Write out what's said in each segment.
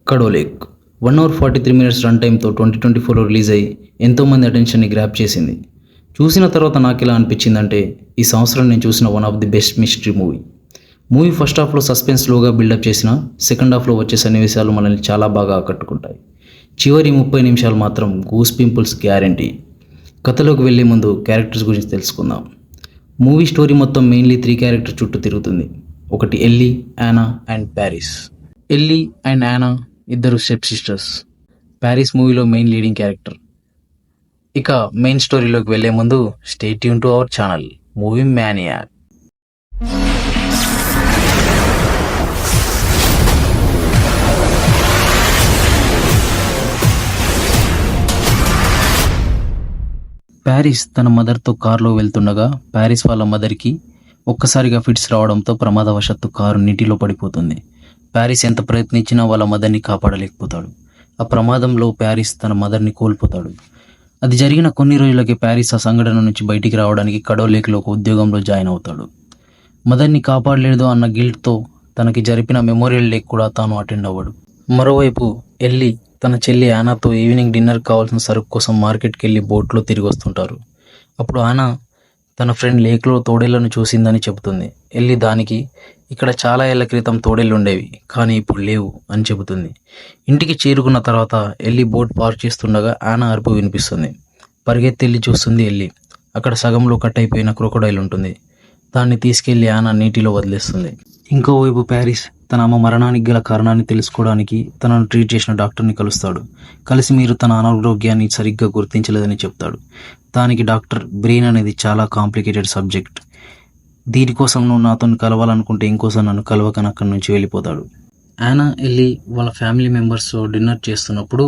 కడోలేక్ 1 hour 43 minutes run టైంతో 2024లో release అయ్యి ఎంతోమంది అటెన్షన్ని grab చేసింది. చూసిన తర్వాత నాకు ఎలా అనిపించిందంటే ఈ సంవత్సరం నేను చూసిన one of the best mystery movie first హాఫ్లో సస్పెన్స్ స్లోగా బిల్డప్ చేసిన సెకండ్ హాఫ్లో వచ్చే సన్నివేశాలు మనల్ని చాలా బాగా ఆకట్టుకుంటాయి. చివరి 30 నిమిషాలు మాత్రం గూస్ పింపుల్స్ గ్యారంటీ. కథలోకి వెళ్లే ముందు క్యారెక్టర్స్ గురించి తెలుసుకుందాం. మూవీ స్టోరీ మొత్తం మెయిన్లీ 3 క్యారెక్టర్ చుట్టూ తిరుగుతుంది. ఒకటి LG, Yana and Paris. LG and Yana ఇద్దరు స్టెప్ సిస్టర్స్. ప్యారిస్ మూవీలో మెయిన్ లీడింగ్ క్యారెక్టర్. ఇక మెయిన్ స్టోరీలోకి వెళ్లే ముందు stay tune to our channel movie maniac. Paris తన మదర్తో కారులో వెళ్తుండగా ప్యారిస్ వాళ్ళ మదర్కి ఒక్కసారిగా ఫిట్స్ రావడంతో ప్రమాదవశాత్తు కారు నీటిలో పడిపోతుంది. ప్యారిస్ ఎంత ప్రయత్నించినా వాళ్ళ మదర్ని కాపాడలేకపోతాడు. ఆ ప్రమాదంలో ప్యారిస్ తన మదర్ని కోల్పోతాడు. అది జరిగిన కొన్ని రోజులకి ప్యారిస్ ఆ సంఘటన నుంచి బయటికి రావడానికి కడోలేక్లో ఒక ఉద్యోగంలో జాయిన్ అవుతాడు. మదర్ని కాపాడలేదు అన్న గిల్ట్తో తనకి జరిపిన మెమోరియల్ డే కూడా తాను అటెండ్ అవ్వడు. మరోవైపు ఎల్లీ తన చెల్లి ఆనాతో ఈవినింగ్ డిన్నర్ కావాల్సిన సరుకు కోసం మార్కెట్కి వెళ్ళి బోట్లో తిరిగి వస్తుంటారు. అప్పుడు ఆనా తన ఫ్రెండ్ లేక్లో తోడేళ్లను చూసిందని చెబుతుంది. ఎల్లి దానికి ఇక్కడ చాలా ఏళ్ల క్రితం తోడేళ్ళు ఉండేవి కానీ ఇప్పుడు లేవు అని చెబుతుంది. ఇంటికి చేరుకున్న తర్వాత ఎల్లి బోట్ పార్క్ చేస్తుండగా ఆనా అరుపు వినిపిస్తుంది. పరిగెత్తెళ్ళి చూస్తుంది ఎల్లి. అక్కడ సగంలో కట్ అయిపోయిన క్రొకొడైల్ ఉంటుంది. దాన్ని తీసుకెళ్లి ఆనా నీటిలో వదిలేస్తుంది. ఇంకోవైపు ప్యారిస్ తన అమ్మ మరణానికి గల కారణాన్ని తెలుసుకోవడానికి తనను ట్రీట్ చేసిన డాక్టర్ని కలుస్తాడు. కలిసి మీరు తన అనారోగ్యాన్ని సరిగ్గా గుర్తించలేదని చెప్తాడు. దానికి డాక్టర్ బ్రెయిన్ అనేది చాలా కాంప్లికేటెడ్ సబ్జెక్ట్, దీనికోసం నువ్వు నాతో కలవాలనుకుంటే ఇంకోసం నన్ను కలవకని అక్కడి నుంచి వెళ్ళిపోతాడు. యానా ఎల్లి వాళ్ళ ఫ్యామిలీ మెంబర్స్తో డిన్నర్ చేస్తున్నప్పుడు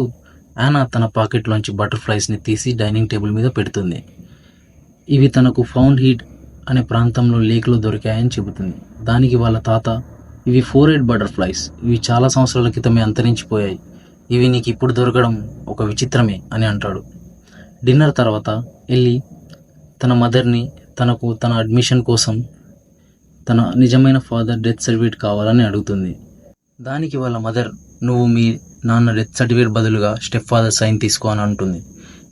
యానా తన పాకెట్లోంచి బటర్ఫ్లైస్ని తీసి డైనింగ్ టేబుల్ మీద పెడుతుంది. ఇవి తనకు ఫౌండ్ హీట్ అనే ప్రాంతంలో లేక్లో దొరికాయని చెబుతుంది. దానికి వాళ్ళ తాత ఇవి 4-head బటర్ఫ్లైస్, ఇవి చాలా సంవత్సరాల క్రితమే అంతరించిపోయాయి, ఇవి నీకు ఇప్పుడు దొరకడం ఒక విచిత్రమే అని అంటాడు. డిన్నర్ తర్వాత ఎల్లి తన మదర్ని తనకు తన అడ్మిషన్ కోసం తన నిజమైన ఫాదర్ డెత్ సర్టిఫికేట్ కావాలని అడుగుతుంది. దానికి వాళ్ళ మదర్ నువ్వు మీ నాన్న డెత్ సర్టిఫికేట్ బదులుగా స్టెప్ ఫాదర్ సైన్ తీసుకో అని అంటుంది.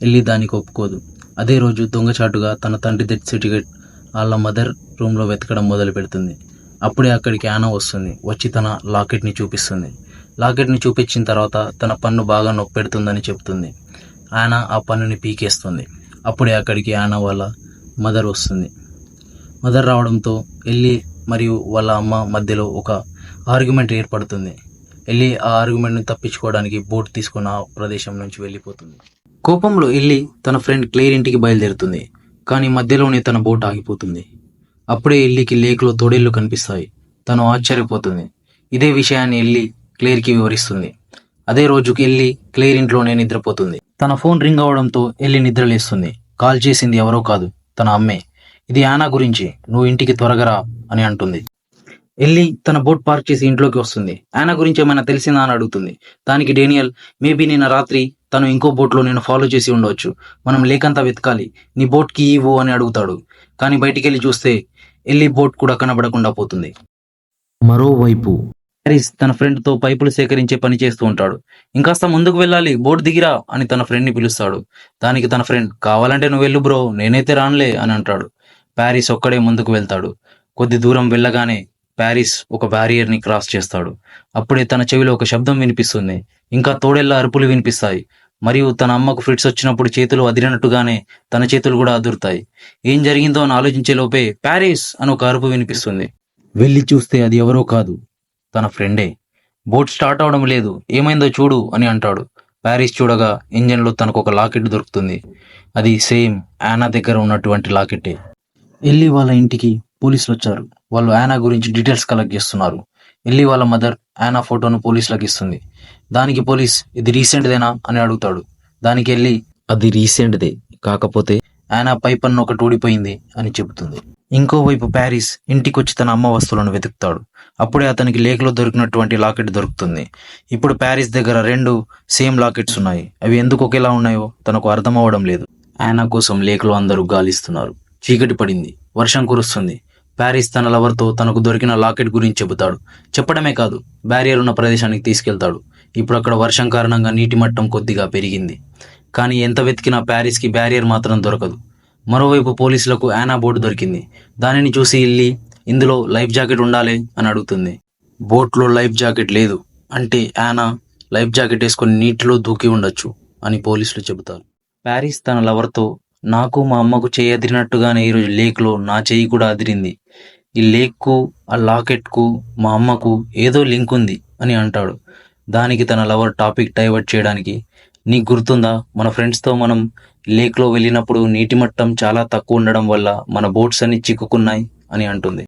ఎల్లి దానికి ఒప్పుకోదు. అదే రోజు దొంగచాటుగా తన తండ్రి డెత్ సర్టిఫికేట్ వాళ్ళ మదర్ రూమ్లో వెతకడం మొదలు పెడుతుంది. అప్పుడే అక్కడికి యానా వస్తుంది. వచ్చి తన లాకెట్ని చూపిస్తుంది. లాకెట్ని చూపించిన తర్వాత తన పన్ను బాగా నొప్పి పెడుతుందని చెప్తుంది. యానా ఆ పన్నుని పీకేస్తుంది. అప్పుడే అక్కడికి యానా వాళ్ళ మదర్ వస్తుంది. మదర్ రావడంతో ఎల్లి మరియు వాళ్ళ అమ్మ మధ్యలో ఒక ఆర్గ్యుమెంట్ ఏర్పడుతుంది. ఎల్లి ఆ ఆర్గ్యుమెంట్ని తప్పించుకోవడానికి బోట్ తీసుకున్న ఆ ప్రదేశం నుంచి వెళ్ళిపోతుంది. కోపంలో ఎల్లి తన ఫ్రెండ్ క్లేర్ ఇంటికి బయలుదేరుతుంది. కానీ మధ్యలోనే తన బోట్ ఆగిపోతుంది. అప్పుడే ఎల్లికి లేక్లో తోడేళ్లు కనిపిస్తాయి. తను ఆశ్చర్యపోతుంది. ఇదే విషయాన్ని ఎల్లి క్లేర్కి వివరిస్తుంది. అదే రోజుకి ఎల్లి క్లేర్ ఇంట్లోనే నిద్రపోతుంది. తన ఫోన్ రింగ్ అవడంతో ఎల్లి నిద్రలేస్తుంది. కాల్ చేసింది ఎవరో కాదు, తన అమ్మే. ఇది యానా గురించి, నువ్వు ఇంటికి త్వరగా రా అని అంటుంది. ఎల్లి తన బోట్ పార్క్ చేసి ఇంట్లోకి వస్తుంది. యానా గురించి ఏమైనా తెలిసిందా అని అడుగుతుంది. దానికి డేనియల్ మేబీ నిన్న రాత్రి తను ఇంకో బోట్లో నేను ఫాలో చేసి ఉండవచ్చు, మనం లేకంతా వెతకాలి, నీ బోట్కి ఇవ్వు అని అడుగుతాడు. కానీ బయటికి వెళ్ళి చూస్తే ఎల్లి బోట్ కూడా కనబడకుండా పోతుంది. మరోవైపు ప్యారిస్ తన ఫ్రెండ్తో పైపులు సేకరించే పని చేస్తూ ఉంటాడు. ఇంకాస్త ముందుకు వెళ్ళాలి, బోట్ దిగిరా అని తన ఫ్రెండ్ని పిలుస్తాడు. దానికి తన ఫ్రెండ్ కావాలంటే నువ్వు వెళ్ళు బ్రో, నేనైతే రానులే అని అంటాడు. ప్యారిస్ ఒక్కడే ముందుకు వెళ్తాడు. కొద్ది దూరం వెళ్ళగానే ప్యారిస్ ఒక బ్యారియర్ని క్రాస్ చేస్తాడు. అప్పుడే తన చెవిలో ఒక శబ్దం వినిపిస్తుంది. ఇంకా తోడేళ్ల అరుపులు వినిపిస్తాయి. మరియు తన అమ్మకు ఫిట్స్ వచ్చినప్పుడు చేతులు అదిరినట్టుగానే తన చేతులు కూడా అదురుతాయి. ఏం జరిగిందో అని ఆలోచించే లోపే ప్యారిస్ అని ఒక అరుపు వినిపిస్తుంది. వెళ్ళి చూస్తే అది ఎవరో కాదు, తన ఫ్రెండే. బోట్ స్టార్ట్ అవడం లేదు, ఏమైందో చూడు అని అంటాడు. ప్యారిస్ చూడగా ఇంజన్లో తనకు ఒక లాకెట్ దొరుకుతుంది. అది సేమ్ యానా దగ్గర ఉన్నటువంటి లాకెట్టే. ఎల్లి వాళ్ళ ఇంటికి పోలీసులు వచ్చారు. వాళ్ళు యానా గురించి డీటెయిల్స్ కలెక్ట్ చేస్తున్నారు. ఎల్లి వాళ్ళ మదర్ యానా ఫోటోను పోలీసులకు ఇస్తుంది. దానికి పోలీస్ ఇది రీసెంట్దేనా అని అడుగుతాడు. దానికి వెళ్ళి అది రీసెంట్దే, కాకపోతే యానా పై పన్ను ఒకటి ఊడిపోయింది అని చెబుతుంది. ఇంకోవైపు ప్యారిస్ ఇంటికి వచ్చి తన అమ్మ వస్తువులను వెతుకుతాడు. అప్పుడే అతనికి లేక్లో దొరికినటువంటి లాకెట్ దొరుకుతుంది. ఇప్పుడు ప్యారిస్ దగ్గర 2 సేమ్ లాకెట్స్ ఉన్నాయి. అవి ఎందుకు ఒకేలా ఉన్నాయో తనకు అర్థం అవ్వడం లేదు. యానా కోసం లేక్లో అందరూ గాలిస్తున్నారు. చీకటి పడింది, వర్షం కురుస్తుంది. ప్యారిస్ తన లవర్తో తనకు దొరికిన లాకెట్ గురించి చెబుతాడు. చెప్పడమే కాదు, బ్యారియర్ ఉన్న ప్రదేశానికి తీసుకెళ్తాడు. ఇప్పుడు అక్కడ వర్షం కారణంగా నీటి మట్టం కొద్దిగా పెరిగింది. కానీ ఎంత వెతికినా ప్యారిస్కి బ్యారియర్ మాత్రం దొరకదు. మరోవైపు పోలీసులకు యానా బోట్ దొరికింది. దానిని చూసి ఇల్లి, ఇందులో లైఫ్ జాకెట్ ఉండాలి అని అడుగుతుంది. బోట్లో లైఫ్ జాకెట్ లేదు అంటే యానా లైఫ్ జాకెట్ వేసుకొని నీటిలో దూకి ఉండొచ్చు అని పోలీసులు చెబుతారు. ప్యారిస్ తన లవర్తో, నాకు మా అమ్మకు చేయి అదిరినట్టుగానే ఈరోజు లేక్లో నా చెయ్యి కూడా అదిరింది. ఈ లేక్కు, ఆ లాకెట్కు, మా అమ్మకు ఏదో లింక్ ఉంది అని అంటాడు. దానికి తన లవర్ టాపిక్ డైవర్ట్ చేయడానికి, నీకు గుర్తుందా మన ఫ్రెండ్స్తో మనం లేక్లో వెళ్ళినప్పుడు నీటి మట్టం చాలా తక్కువ ఉండడం వల్ల మన బోట్స్ అన్ని చిక్కుకున్నాయి అని అంటుంది.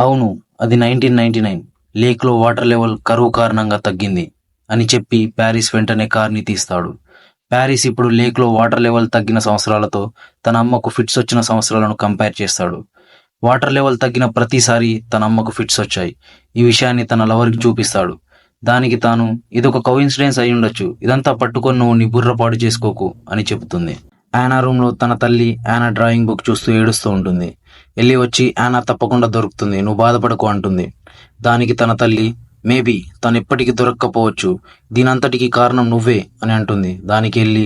అవును, అది 1999 లేక్లో వాటర్ లెవెల్ కరువు కారణంగా తగ్గింది అని చెప్పి ప్యారిస్ వెంటనే కార్ని తీస్తాడు. ప్యారిస్ ఇప్పుడు లేక్లో వాటర్ లెవెల్ తగ్గిన సంవత్సరాలతో తన అమ్మకు ఫిట్స్ వచ్చిన సంవత్సరాలను కంపేర్ చేస్తాడు. వాటర్ లెవెల్ తగ్గిన ప్రతిసారి తన అమ్మకు ఫిట్స్ వచ్చాయి. ఈ విషయాన్ని తన లవర్కి చూపిస్తాడు. దానికి తాను, ఇదొక కోఇన్సిడెన్స్ అయి ఉండొచ్చు, ఇదంతా పట్టుకొని నువ్వు నీ బుర్ర పాడు చేసుకోకు అని చెబుతుంది. యానా రూమ్లో తన తల్లి యానా డ్రాయింగ్ బుక్ చూస్తూ ఏడుస్తూ ఉంటుంది. ఎల్లి వచ్చి, యానా తప్పకుండా దొరుకుతుంది, నువ్వు బాధపడకు అంటుంది. దానికి తన తల్లి, మేబీ తను ఎప్పటికీ దొరక్కపోవచ్చు, దీనంతటికీ కారణం నువ్వే అని అంటుంది. దానికి వెళ్ళి,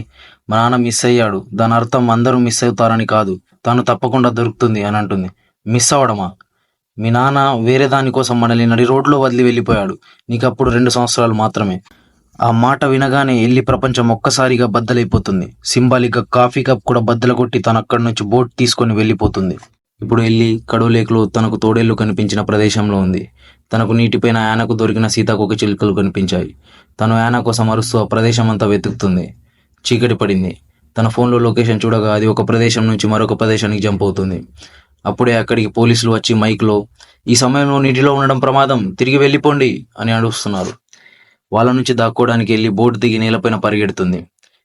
మా నాన్న మిస్ అయ్యాడు, దాని అర్థం అందరూ మిస్ అవుతారని కాదు, తను తప్పకుండా దొరుకుతుంది అని అంటుంది. మిస్ అవడమా? మీ నాన్న వేరే దానికోసం మనల్ని నడి రోడ్లో వదిలి వెళ్ళిపోయాడు, నీకప్పుడు 2 సంవత్సరాలు మాత్రమే. ఆ మాట వినగానే ఎల్లి ప్రపంచం ఒక్కసారిగా బద్దలైపోతుంది. సింబాలిక్గా కాఫీ కప్ కూడా బద్దలు కొట్టి తను అక్కడి నుంచి బోట్ తీసుకొని వెళ్ళిపోతుంది. ఇప్పుడు ఎల్లి కడవ లేక్లో తనకు తోడేళ్లు కనిపించిన ప్రదేశంలో ఉంది. తనకు నీటిపైన యానకు దొరికిన సీతాకోక చిలుకలు కనిపించాయి. తను యానా కోసం అరుస్తూ ఆ ప్రదేశం అంతా వెతుకుతుంది. చీకటి పడింది. తన ఫోన్లో లొకేషన్ చూడగా అది ఒక ప్రదేశం నుంచి మరొక ప్రదేశానికి జంప్ అవుతుంది. అప్పుడే అక్కడికి పోలీసులు వచ్చి మైక్లో, ఈ సమయంలో నీటిలో ఉండడం ప్రమాదం, తిరిగి వెళ్ళిపోండి అని అడుస్తున్నారు. వాళ్ళ నుంచి దాక్కోవడానికి వెళ్ళి బోట్ దిగి నేలపైన పరిగెడుతుంది.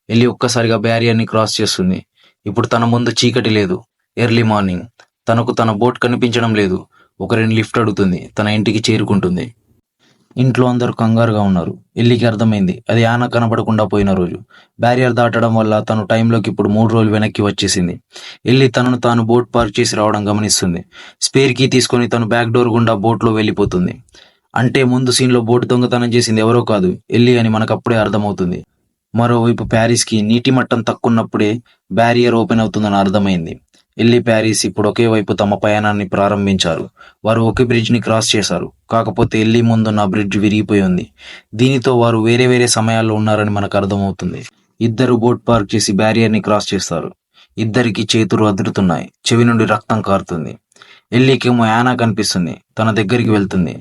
వెళ్ళి ఒక్కసారిగా బ్యారియర్ని క్రాస్ చేస్తుంది. ఇప్పుడు తన ముందు చీకటి లేదు, ఎర్లీ మార్నింగ్. తనకు తన బోట్ కనిపించడం లేదు. ఒకరిని లిఫ్ట్ అడుగుతుంది. తన ఇంటికి చేరుకుంటుంది. ఇంట్లో అందరూ కంగారుగా ఉన్నారు. ఎల్లికి అర్థమైంది అది యానా కనబడకుండా పోయిన రోజు. బ్యారియర్ దాటడం వల్ల తను టైంలోకి ఇప్పుడు 3 రోజులు వెనక్కి వచ్చేసింది. ఎల్లి తనను తాను బోట్ పార్క్ చేసి రావడం గమనిస్తుంది. స్పేర్ కీ తీసుకొని తను బ్యాక్ డోర్ గుండా బోట్లో వెళ్ళిపోతుంది. అంటే ముందు సీన్లో బోటు దొంగతనం చేసింది ఎవరో కాదు, ఎల్లి అని మనకప్పుడే అర్థమవుతుంది. మరోవైపు ప్యారిస్కి నీటి మట్టం తక్కున్నప్పుడే బ్యారియర్ ఓపెన్ అవుతుందని అర్థమైంది. ఎల్లి, ప్యారిస్ ఇప్పుడు ఒకే వైపు తమ ప్రయాణాన్ని ప్రారంభించారు. వారు ఒకే బ్రిడ్జ్ని క్రాస్ చేశారు. కాకపోతే ఎల్లి ముందున్న బ్రిడ్జ్ విరిగిపోయి ఉంది. దీనితో వారు వేరే వేరే సమయాల్లో ఉన్నారని మనకు అర్థమవుతుంది. ఇద్దరు బోట్ పార్క్ చేసి బ్యారియర్ని క్రాస్ చేస్తారు. ఇద్దరికి చేతులు అదురుతున్నాయి. చెవి నుండి రక్తం కారుతుంది. ఎల్లికేమో యానా కనిపిస్తుంది. తన దగ్గరికి వెళ్తుంది.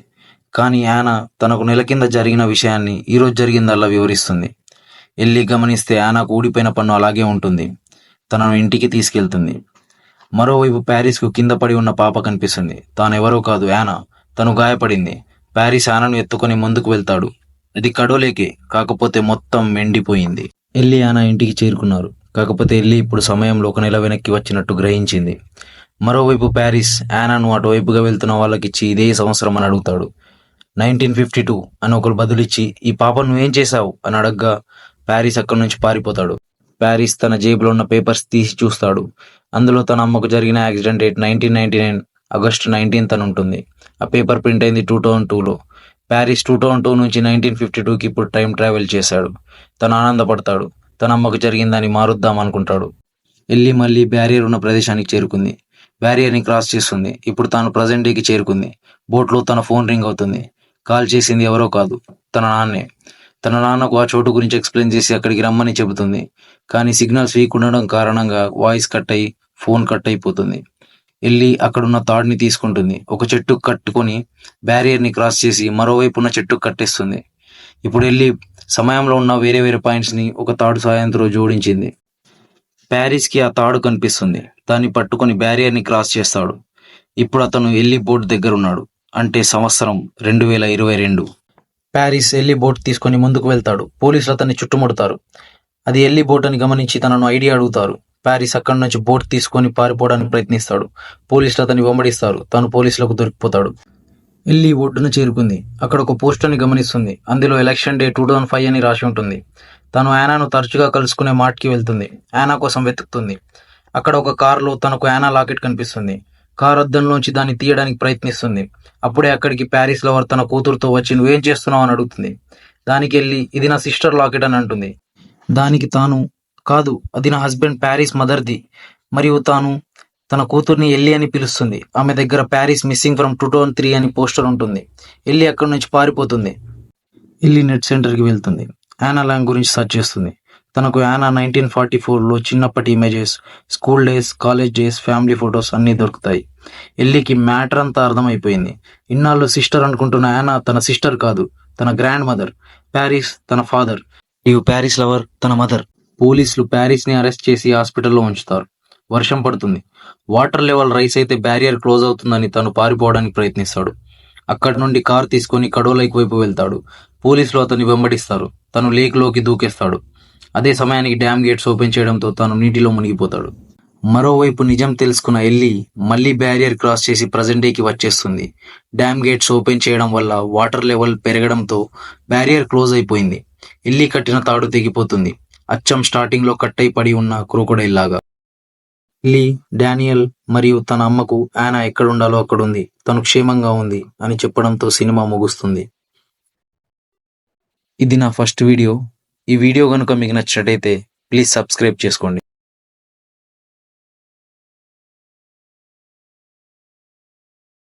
కానీ యానా తనకు నెల కింద జరిగిన విషయాన్ని ఈరోజు జరిగిందల్లా వివరిస్తుంది. ఎల్లి గమనిస్తే యానాకు ఊడిపోయిన పన్ను అలాగే ఉంటుంది. తనను ఇంటికి తీసుకెళ్తుంది. మరోవైపు ప్యారిస్కు కింద పడి ఉన్న పాప కనిపిస్తుంది. తానెవరో కాదు, యానా. తను గాయపడింది. ప్యారిస్ యానాను ఎత్తుకొని ముందుకు వెళ్తాడు. అది కడోలేకే, కాకపోతే మొత్తం మెండిపోయింది. ఎల్లి యానా ఇంటికి చేరుకున్నారు. కాకపోతే ఎల్లి ఇప్పుడు సమయంలో 1 నెల వెనక్కి వచ్చినట్టు గ్రహించింది. మరోవైపు ప్యారిస్ యానాను అటువైపుగా వెళ్తున్న వాళ్ళకిచ్చి ఇదే సంవత్సరం అని అడుగుతాడు. 1952 అని ఒకరు బదులిచ్చి, ఈ పాప నువ్వేం చేశావు అని అడగ్గా ప్యారిస్ అక్కడి నుంచి పారిపోతాడు. ప్యారిస్ తన జేబులో ఉన్న పేపర్స్ తీసి చూస్తాడు. అందులో తన అమ్మకు జరిగిన యాక్సిడెంట్ డేట్ 1999 ఆగస్టు 19th అని ఉంటుంది. ఆ పేపర్ ప్రింట్ అయింది 2002లో. ప్యారిస్ 2002 నుంచి 1952కి ఇప్పుడు టైం ట్రావెల్ చేశాడు. తను ఆనందపడతాడు. తన అమ్మకు జరిగిందని మారుద్దాం అనుకుంటాడు. ఎల్లి మళ్ళీ బ్యారియర్ ఉన్న ప్రదేశానికి చేరుకుంది. బ్యారియర్ని క్రాస్ చేస్తుంది. ఇప్పుడు తాను ప్రజెంట్ డేకి చేరుకుంది. బోట్లో తన ఫోన్ రింగ్ అవుతుంది. కాల్ చేసింది ఎవరో కాదు, తన నాన్నే. తన నాన్నకు ఆ చోటు గురించి ఎక్స్ప్లెయిన్ చేసి అక్కడికి రమ్మని చెబుతుంది. కానీ సిగ్నల్స్ వీక్ ఉండడం కారణంగా వాయిస్ కట్ అయి ఫోన్ కట్ అయిపోతుంది. ఎల్లి అక్కడున్న తాడుని తీసుకుంటుంది. ఒక చెట్టుకు కట్టుకొని బ్యారియర్ని క్రాస్ చేసి మరోవైపు ఉన్న చెట్టుకు కట్టేస్తుంది. ఇప్పుడు ఎల్లి సమయంలో ఉన్న వేరే వేరే పాయింట్స్ని ఒక తాడు సాయంతో జోడించింది. ప్యారిస్కి ఆ తాడు కనిపిస్తుంది. దాన్ని పట్టుకొని బ్యారియర్ని క్రాస్ చేస్తాడు. ఇప్పుడు అతను ఎల్లి బోట్ దగ్గర ఉన్నాడు. అంటే సంవత్సరం 2022. ప్యారిస్ ఎల్లి బోట్ తీసుకొని ముందుకు వెళ్తాడు. పోలీసులు అతన్ని చుట్టుముడతారు. అది ఎల్లి బోట్ అని గమనించి తనను ఐడియా అడుగుతారు. ప్యారిస్ అక్కడి నుంచి బోట్ తీసుకొని పారిపోవడానికి ప్రయత్నిస్తాడు. పోలీసులు అతన్ని వెంబడిస్తారు. తాను పోలీసులకు దొరికిపోతాడు. ఎల్లి ఒడ్డున చేరుకుంది. అక్కడ ఒక పోస్టర్ని గమనిస్తుంది. అందులో ఎలక్షన్ డే 2005 అని రాసి ఉంటుంది. తను యానాను తరచుగా కలుసుకునే మార్ట్కి వెళ్తుంది. యానా కోసం వెతుకుతుంది. అక్కడ ఒక కారులో తనకు యానా లాకెట్ కనిపిస్తుంది. కారు అద్దంలోంచి దాన్ని తీయడానికి ప్రయత్నిస్తుంది. అప్పుడే అక్కడికి ప్యారిస్ లవర్ తన కూతురుతో వచ్చి నువ్వేం చేస్తున్నావు అని అడుగుతుంది. దానికి వెళ్ళి ఇది నా సిస్టర్ లాకెట్ అని అంటుంది. దానికి తాను కాదు, అది నా హస్బెండ్ ప్యారిస్ మదర్ది, మరియు తాను తన కూతుర్ని ఎల్లి అని పిలుస్తుంది. ఆమె దగ్గర ప్యారిస్ మిస్సింగ్ ఫ్రమ్ 2003 అని పోస్టర్ ఉంటుంది. ఎల్లి అక్కడి నుంచి పారిపోతుంది. ఎల్లి నెట్ సెంటర్కి వెళ్తుంది. యానా లాంగ్ గురించి సెర్చ్ చేస్తుంది. తనకు యానా 1944లో చిన్నప్పటి images, school days, college days, family photos అన్నీ దొరుకుతాయి. ఎల్లికి మ్యాటర్ అంతా అర్థమైపోయింది. ఇన్నాళ్ళు సిస్టర్ అనుకుంటున్న యానా తన సిస్టర్ కాదు, తన గ్రాండ్ మదర్. ప్యారిస్ తన ఫాదర్, ఇవి ప్యారిస్ లవర్ తన మదర్. పోలీసులు ప్యారిస్ని అరెస్ట్ చేసి హాస్పిటల్లో ఉంచుతారు. వర్షం పడుతుంది. వాటర్ లెవెల్ రైస్ అయితే బ్యారియర్ క్లోజ్ అవుతుందని తను పారిపోవడానికి ప్రయత్నిస్తాడు. అక్కడి నుండి కారు తీసుకొని కడోలైక్ వైపు వెళ్తాడు. పోలీసులు అతన్ని వెంబడిస్తారు. తను లేక్లోకి దూకేస్తాడు. అదే సమయానికి డ్యామ్ గేట్స్ ఓపెన్ చేయడంతో తాను నీటిలో మునిగిపోతాడు. మరోవైపు నిజం తెలుసుకున్న ఎల్లి మళ్ళీ బ్యారియర్ క్రాస్ చేసి ప్రజెంట్ డేకి వచ్చేస్తుంది. డ్యామ్ గేట్స్ ఓపెన్ చేయడం వల్ల వాటర్ లెవెల్ పెరగడంతో బ్యారియర్ క్లోజ్ అయిపోయింది. ఎల్లి కట్టిన తాడు తెగిపోతుంది. అచ్చం స్టార్టింగ్ లో కట్టయి పడి ఉన్న క్రోకోడైల్ లాగా. ఎల్లి, డానియల్ మరియు తన అమ్మకు యానా ఎక్కడుండాలో అక్కడుంది, తను క్షేమంగా ఉంది అని చెప్పడంతో సినిమా ముగుస్తుంది. ఇది నా ఫస్ట్ వీడియో. ఈ వీడియో కనుక మీకు నచ్చినట్టయితే ప్లీజ్ సబ్స్క్రైబ్ చేసుకోండి.